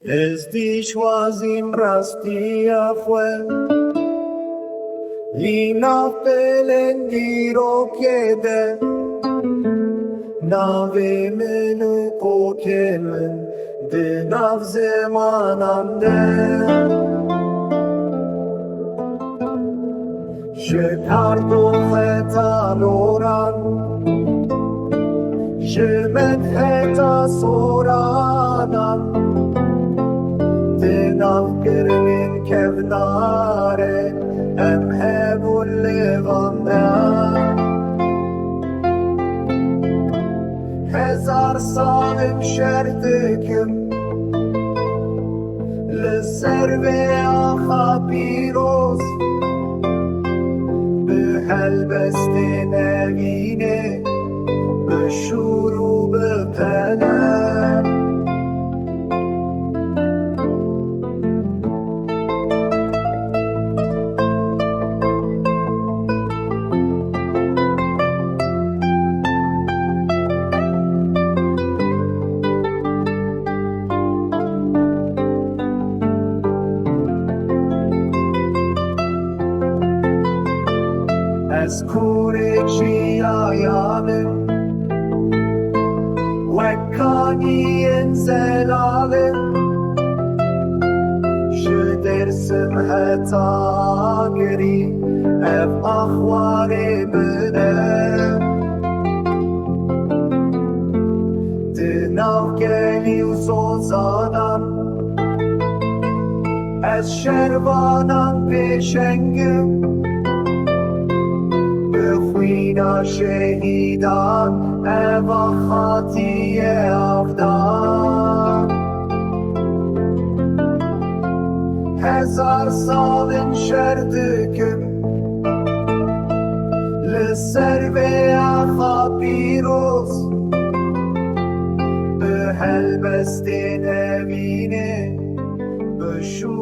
Esti choisim rastia fue Lina pelendiro chiede Nave menu pokemen De nav zemanande Shekardo fetaloran Shemet feta soranan Navker min kevnare Em hevul levande Hezar salim şerdikim Lserve aha piroz Behelbestin evine Beşuru bepeler از کور چیایانم وکانی انزلالم شدرسم حتا گری اف اخوار بدم دناف گلی و سوزانم از شروانم پیشنگم بخوینا شهیدان اوا خاطی افدان هزار سال شردکم لسر به اخا پیروز به هلبست نبینه بشو